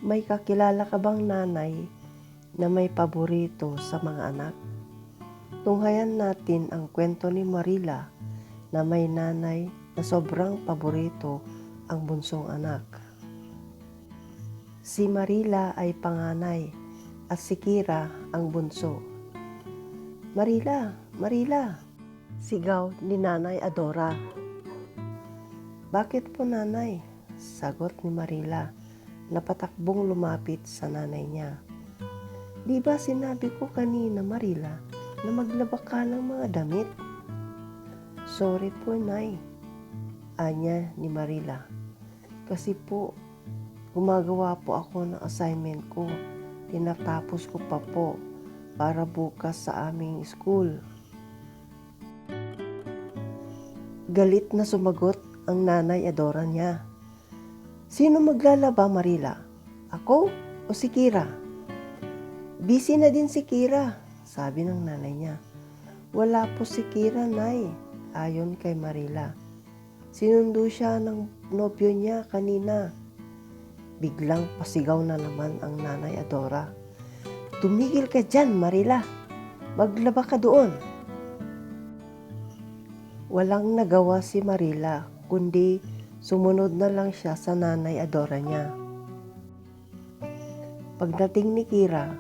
May kakilala ka bang nanay na may paborito sa mga anak? Tunghayan natin ang kwento ni Marila na may nanay na sobrang paborito ang bunsong anak. Si Marila ay panganay at si Kira ang bunso. "Marila, Marila!" sigaw ni Nanay Adora. "Bakit po, nanay?" sagot ni Marila na patakbong lumapit sa nanay niya. "Di ba sinabi ko kanina, Marila, na maglaba ka ng mga damit?" "Sorry po, Nay," anya ni Marila. "Kasi po, gumagawa po ako ng assignment ko. Tinatapos ko pa po para bukas sa aming school." Galit na sumagot ang Nanay Adora niya. "Sino maglalaba, Marila? Ako o si Kira?" "Busy na din si Kira," sabi ng nanay niya. "Wala po si Kira, Nay," ayon kay Marila. "Sinundo siya ng nobyo niya kanina." Biglang pasigaw na naman ang Nanay Adora. "Tumigil ka dyan, Marila! Maglaba ka doon!" Walang nagawa si Marila kundi sumunod na lang siya sa Nanay Adora niya. Pagdating ni Kira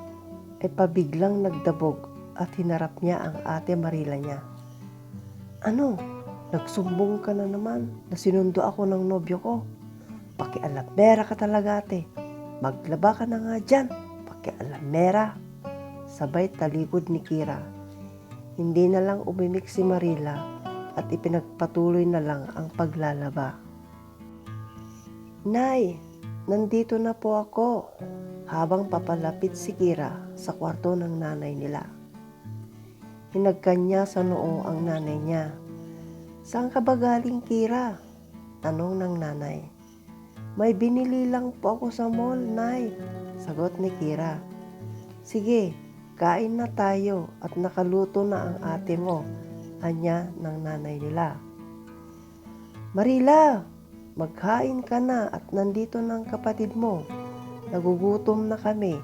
ay pabiglang nagdabog at hinarap niya ang ate Marila niya. "Ano? Nagsumbong ka na naman na sinundo ako ng nobyo ko? Pakialamera ka talaga, ate. Maglaba ka na nga dyan, pakialamera." Sabay talikod ni Kira. Hindi na lang umimik si Marila at ipinagpatuloy na lang ang paglalaba. "Nay, nandito na po ako," habang papalapit si Kira sa kwarto ng nanay nila. Hinagkanya sa noo ang nanay niya. "Saan ka ba galing, Kira?" tanong ng nanay. "May binili lang po ako sa mall, Nay," sagot ni Kira. "Sige, kain na tayo at nakaluto na ang ate mo," anya ng nanay nila. "Marila, maghain ka na at nandito ng kapatid mo. Nagugutom na kami,"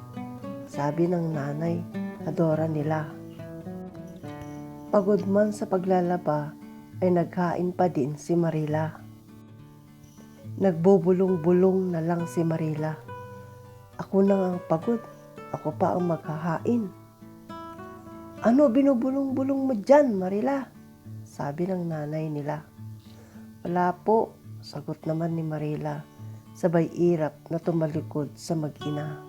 sabi ng Nanay Adora nila. Pagod man sa paglalaba ay naghain pa din si Marila. Nagbubulong-bulong na lang si Marila. "Ako na ang pagod, ako pa ang maghahain." "Ano binubulong-bulong mo dyan, Marila?" sabi ng nanay nila. "Wala po," sagot naman ni Marila, sabay irap na tumalikod sa mag-ina.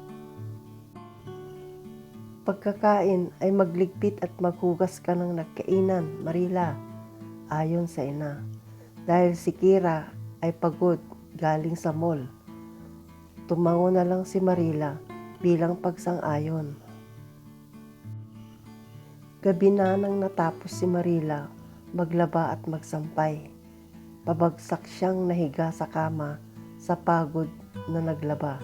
"Pagkakain ay magligpit at maghugas ka ng nagkainan, Marila," ayon sa ina. Dahil si Kira ay pagod galing sa mall. Tumango na lang si Marila bilang pagsang-ayon. Gabi na nang natapos si Marila maglaba at magsampay. Pabagsak siyang nahiga sa kama sa pagod na naglaba.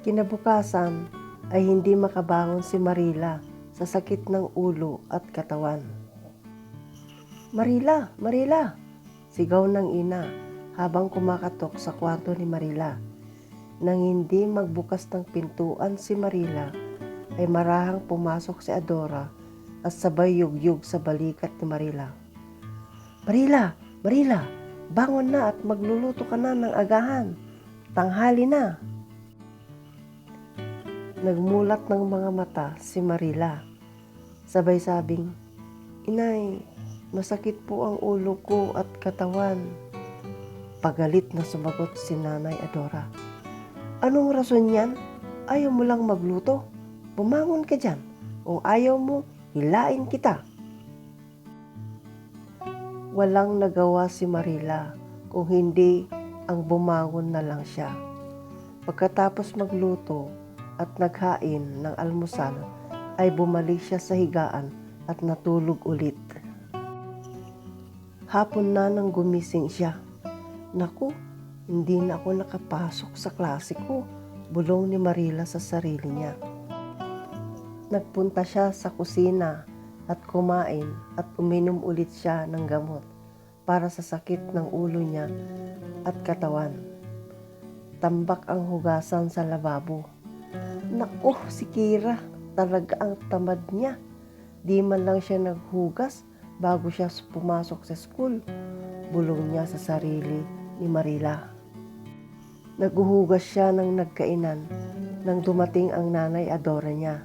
Kinabukasan ay hindi makabangon si Marila sa sakit ng ulo at katawan. "Marila, Marila!" sigaw ng ina habang kumakatok sa kwarto ni Marila. Nang hindi magbukas ng pintuan si Marila, ay marahang pumasok si Adora at sabay yugyug sa balikat ni Marila. "Marila, Marila, bangon na at magluluto ka na ng agahan. Tanghali na." Nagmulat ng mga mata si Marila. Sabay sabing, "Inay, masakit po ang ulo ko at katawan." Pagalit na sumagot si Nanay Adora. "Anong rason yan? Ayaw mo lang magluto? Bumangon ka dyan, o ayaw mo, hilain kita." Walang nagawa si Marila kung hindi ang bumangon na lang siya. Pagkatapos magluto at naghain ng almusal, ay bumalik siya sa higaan at natulog ulit. Hapon na nang gumising siya. "Naku, hindi na ako nakapasok sa klase ko," bulong ni Marila sa sarili niya. Nagpunta siya sa kusina at kumain at uminom ulit siya ng gamot para sa sakit ng ulo niya at katawan. tambak ang hugasan sa lababo. Naku, si Kira, talaga ang tamad niya. Di man lang siya naghugas bago siya pumasok sa school. Bulong niya sa sarili ni Marila. Naghuhugas siya ng nagkainan nang dumating ang nanay Adora niya.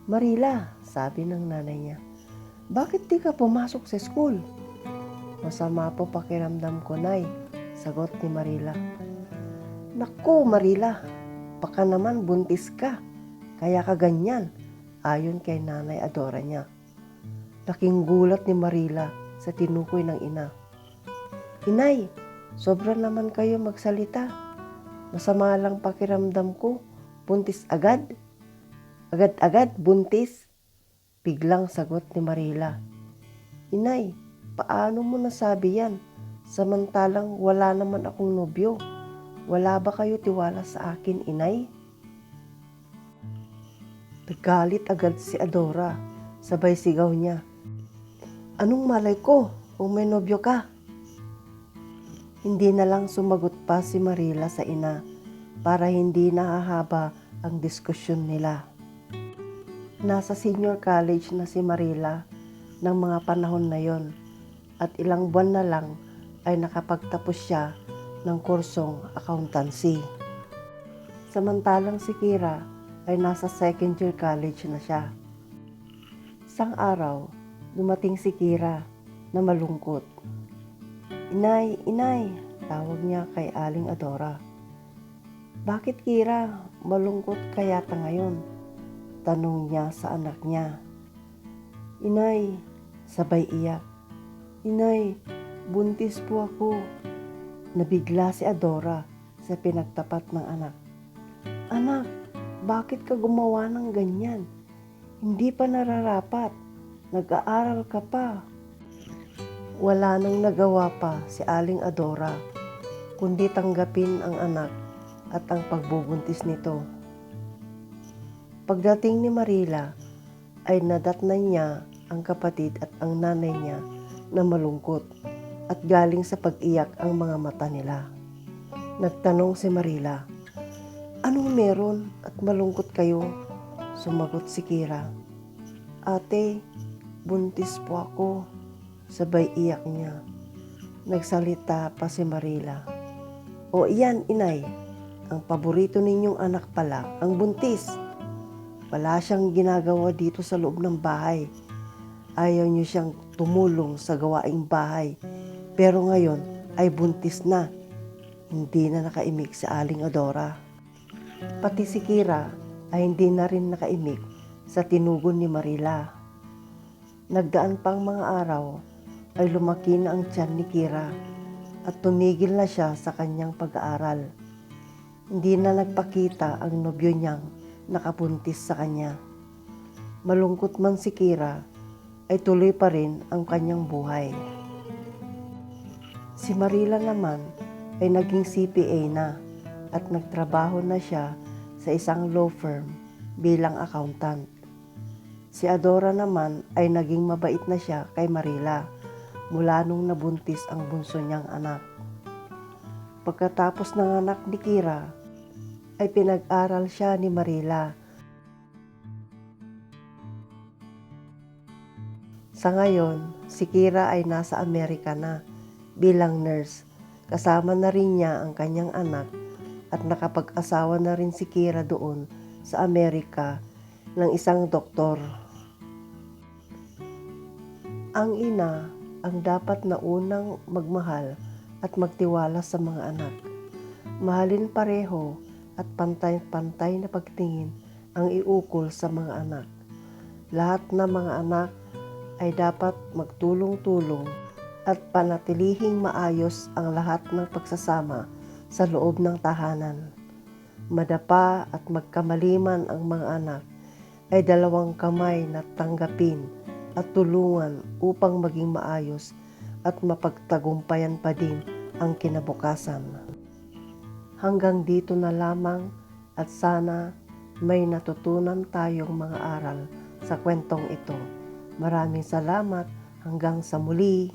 Marila, sabi ng nanay niya, bakit di ka pumasok sa school? Masama po pakiramdam ko, Nay, sagot ni Marila. Naku, Marila, baka naman buntis ka, kaya ka ganyan, ayon kay nanay Adora niya. Laking gulat ni Marila sa tinukoy ng ina. Inay, sobra naman kayo magsalita. Masama lang pakiramdam ko, buntis agad. Agad-agad, buntis. Biglang sagot ni Marila. Inay, paano mo nasabi yan? Samantalang wala naman akong nobyo. Wala ba kayo tiwala sa akin, inay? Nagalit agad si Adora. Sabay sigaw niya. Anong malay ko kung may nobyo ka? Hindi na lang sumagot pa si Marila sa ina para hindi nahahaba ang diskusyon nila. Nasa senior college na si Marila ng mga panahon na yon at ilang buwan na lang ay nakapagtapos siya ng kursong accountancy. Samantalang si Kira ay nasa second year college na siya. Isang araw, dumating si Kira na malungkot. Inay, inay, tawag niya kay Aling Adora. Bakit Kira, malungkot ka yata ngayon? Tanong niya sa anak niya. Inay, sabay iyak. Inay, buntis po ako. Nabigla si Adora sa pinagtapat ng anak. Anak, bakit ka gumawa ng ganyan? Hindi pa nararapat. Nag-aaral ka pa. Wala nang nagawa pa si Aling Adora kundi tanggapin ang anak at ang pagbubuntis nito. Pagdating ni Marila ay nadatnan niya ang kapatid at ang nanay niya na malungkot at galing sa pag-iyak ang mga mata nila. Nagtanong si Marila, anong meron at malungkot kayo? Sumagot si Kira, Ate, buntis po ako. Sabay iyak niya. Nagsalita pa si Marila. O iyan, inay, ang paborito ninyong anak pala, ang buntis. Wala siyang ginagawa dito sa loob ng bahay. Ayaw niyo siyang tumulong sa gawaing bahay. Pero ngayon ay buntis na. Hindi na nakaimik si Aling Adora. Pati si Kira ay hindi na rin nakaimik sa tinugon ni Marila. Nagdaan pang mga araw ay lumaki na ang tiyan ni Kira at tumigil na siya sa kanyang pag-aaral. Hindi na nagpakita ang nobyo niyang nakabuntis sa kanya. Malungkot man si Kira, ay tuloy pa rin ang kanyang buhay. Si Marila naman ay naging CPA na at nagtrabaho na siya sa isang law firm bilang accountant. Si Adora naman ay naging mabait na siya kay Marila mula nung nabuntis ang bunso niyang anak. Pagkatapos ng anak ni Kira, ay pinag-aral siya ni Marila. Sa ngayon, si Kira ay nasa Amerika na bilang nurse. Kasama na rin niya ang kanyang anak at nakapag-asawa na rin si Kira doon sa Amerika ng isang doktor. Ang ina ang dapat na unang magmahal at magtiwala sa mga anak. Mahalin pareho at pantay-pantay na pagtingin ang iukol sa mga anak. Lahat ng mga anak ay dapat magtulong-tulong at panatilihing maayos ang lahat ng pagsasama sa loob ng tahanan. Madapa at magkamaliman ang mga anak ay dalawang kamay na tanggapin at tulungan upang maging maayos at mapagtagumpayan pa din ang kinabukasan. Hanggang dito na lamang at sana may natutunan tayong mga aral sa kwentong ito. Maraming salamat. Hanggang sa muli.